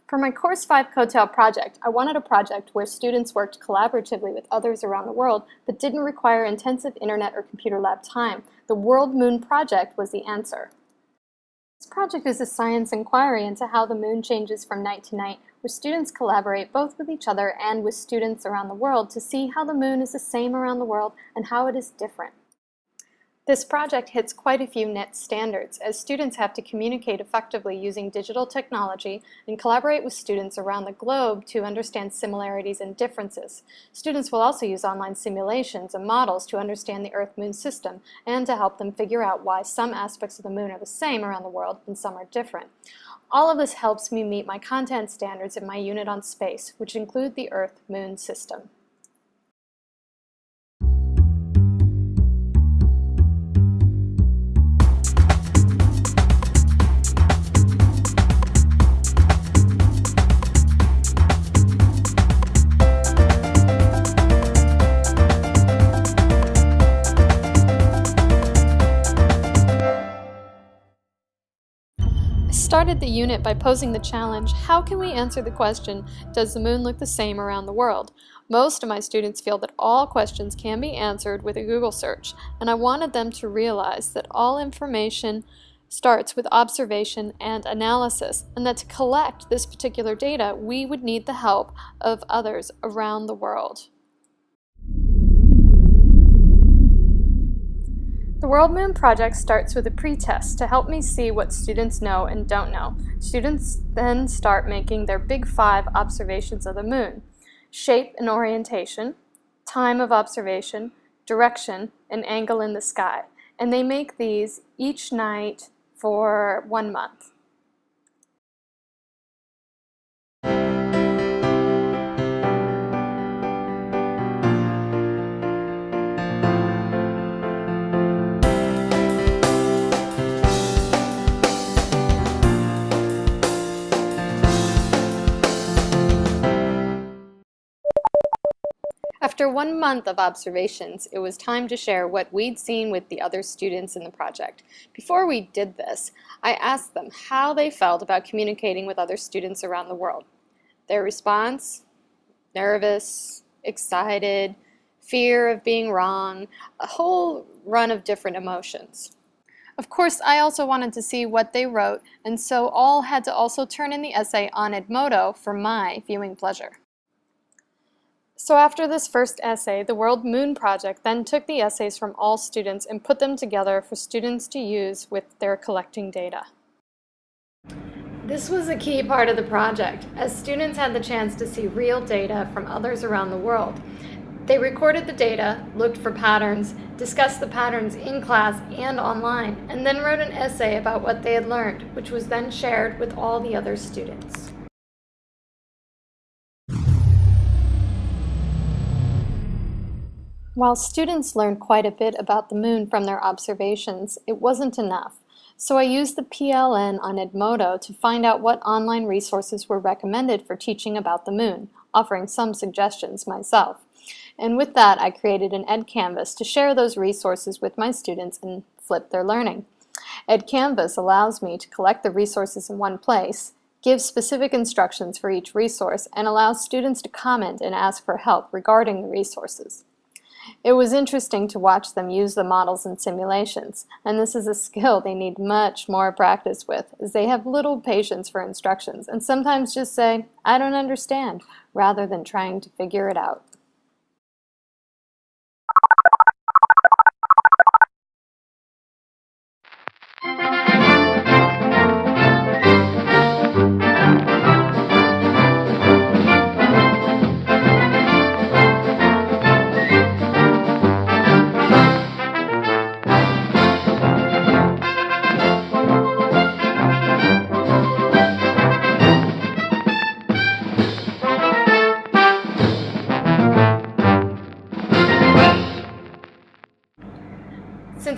For my Course 5 COETAIL project, I wanted a project where students worked collaboratively with others around the world but didn't require intensive internet or computer lab time. The World Moon Project was the answer. This project is a science inquiry into how the moon changes from night to night, where students collaborate both with each other and with students around the world to see how the moon is the same around the world and how it is different. This project hits quite a few net standards, as students have to communicate effectively using digital technology and collaborate with students around the globe to understand similarities and differences. Students will also use online simulations and models to understand the Earth-Moon system and to help them figure out why some aspects of the moon are the same around the world and some are different. All of this helps me meet my content standards in my unit on space, which include the Earth-Moon system. I started the unit by posing the challenge, how can we answer the question, does the moon look the same around the world? Most of my students feel that all questions can be answered with a Google search, and I wanted them to realize that all information starts with observation and analysis, and that to collect this particular data, we would need the help of others around the world. The World Moon Project starts with a pre-test to help me see what students know and don't know. Students then start making their big 5 observations of the moon: shape and orientation, time of observation, direction, and angle in the sky. And they make these each night for 1 month. After 1 month of observations, it was time to share what we'd seen with the other students in the project. Before we did this, I asked them how they felt about communicating with other students around the world. Their response: nervous, excited, fear of being wrong, a whole run of different emotions. Of course, I also wanted to see what they wrote, and so all had to also turn in the essay on Edmodo for my viewing pleasure. So after this first essay, the World Moon Project then took the essays from all students and put them together for students to use with their collecting data. This was a key part of the project, as students had the chance to see real data from others around the world. They recorded the data, looked for patterns, discussed the patterns in class and online, and then wrote an essay about what they had learned, which was then shared with all the other students. While students learned quite a bit about the moon from their observations, it wasn't enough. So I used the PLN on Edmodo to find out what online resources were recommended for teaching about the moon, offering some suggestions myself. And with that, I created an EdCanvas to share those resources with my students and flip their learning. EdCanvas allows me to collect the resources in one place, give specific instructions for each resource, and allows students to comment and ask for help regarding the resources. It was interesting to watch them use the models and simulations, and this is a skill they need much more practice with, as they have little patience for instructions and sometimes just say, "I don't understand," rather than trying to figure it out.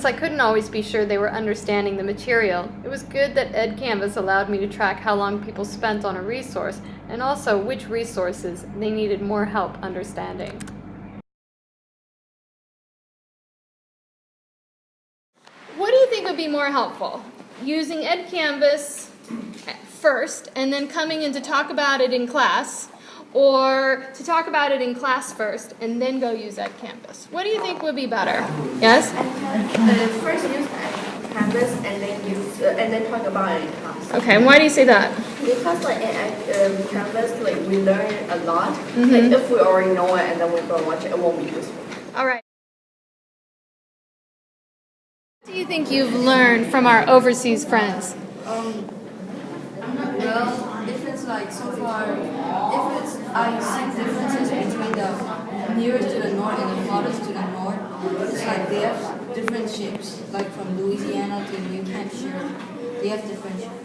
Since I couldn't always be sure they were understanding the material, it was good that EdCanvas allowed me to track how long people spent on a resource and also which resources they needed more help understanding. What do you think would be more helpful? Using EdCanvas first and then coming in to talk about it in class, or to talk about it in class first and then go use EdCanvas? What do you think would be better? Yes? First use Canvas and then talk about it in class. Okay, and why do you say that? Because like in Canvas, like we learn a lot. Like if we already know it and then we go watch it, it won't be useful. All right. What do you think you've learned from our overseas friends? Well, if it's like so far, if it's I see differences between the nearest to the north and the farthest to the north. It's like they have different shapes, like from Louisiana to New Hampshire. They have different shapes.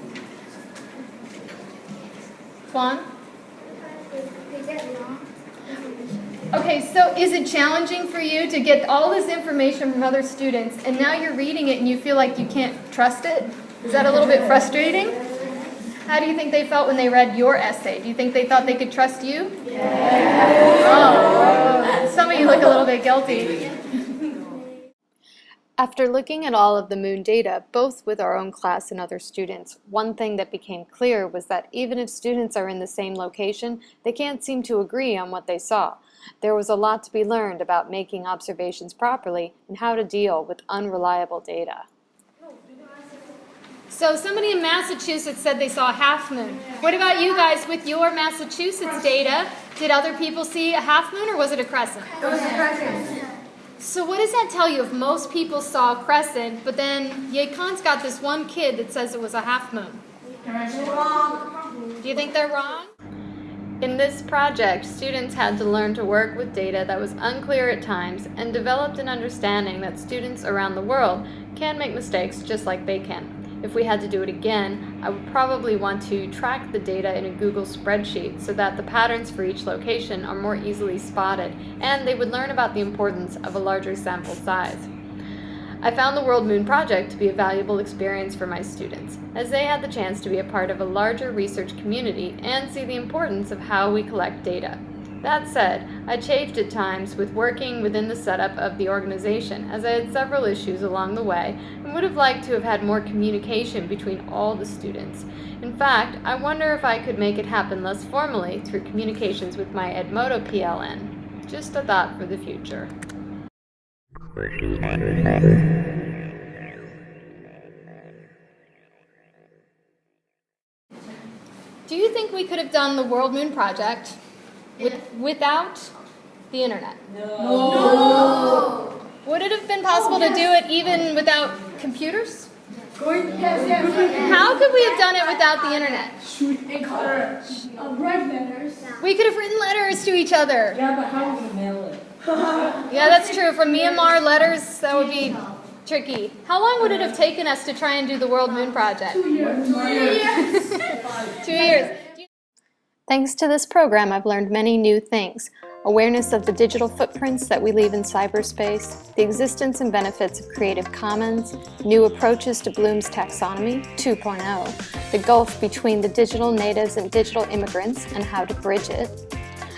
Juan? Okay, so is it challenging for you to get all this information from other students and now you're reading it and you feel like you can't trust it? Is that a little bit frustrating? How do you think they felt when they read your essay? Do you think they thought they could trust you? Yeah. Oh, some of you look a little bit guilty. After looking at all of the moon data, both with our own class and other students, one thing that became clear was that even if students are in the same location, they can't seem to agree on what they saw. There was a lot to be learned about making observations properly and how to deal with unreliable data. So somebody in Massachusetts said they saw a half moon. What about you guys with your Massachusetts data? Did other people see a half moon or was it a crescent? It was a crescent. So what does that tell you if most people saw a crescent, but then Yekon's got this one kid that says it was a half moon? Wrong. Do you think they're wrong? In this project, students had to learn to work with data that was unclear at times and developed an understanding that students around the world can make mistakes just like they can. If we had to do it again, I would probably want to track the data in a Google spreadsheet so that the patterns for each location are more easily spotted and they would learn about the importance of a larger sample size. I found the World Moon Project to be a valuable experience for my students, as they had the chance to be a part of a larger research community and see the importance of how we collect data. That said, I chafed at times with working within the setup of the organization, as I had several issues along the way and would have liked to have had more communication between all the students. In fact, I wonder if I could make it happen less formally through communications with my Edmodo PLN. Just a thought for the future. Do you think we could have done the World Moon Project without the internet? No. Would it have been possible to do it even without computers? Yes. How could we have done it without the internet? Write letters. We could have written letters to each other. Yeah, but how would you mail it? Yeah, that's true. From Myanmar, letters, that would be tricky. How long would it have taken us to try and do the World Moon Project? 2 years. 2 years. Thanks to this program, I've learned many new things. Awareness of the digital footprints that we leave in cyberspace, the existence and benefits of Creative Commons, new approaches to Bloom's Taxonomy 2.0, the gulf between the digital natives and digital immigrants and how to bridge it,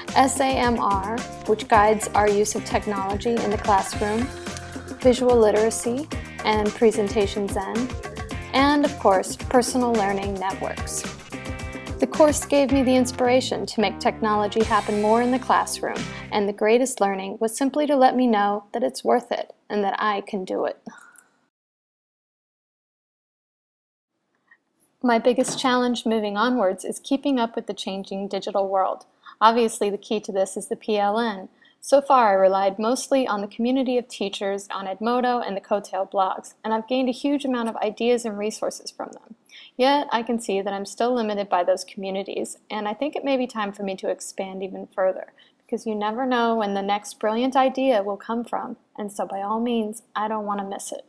SAMR, which guides our use of technology in the classroom, visual literacy and Presentation Zen, and of course, personal learning networks. The course gave me the inspiration to make technology happen more in the classroom, and the greatest learning was simply to let me know that it's worth it and that I can do it. My biggest challenge moving onwards is keeping up with the changing digital world. Obviously, the key to this is the PLN. So far, I relied mostly on the community of teachers on Edmodo and the COETAIL blogs, and I've gained a huge amount of ideas and resources from them. Yet, I can see that I'm still limited by those communities, and I think it may be time for me to expand even further, because you never know when the next brilliant idea will come from, and so by all means, I don't want to miss it.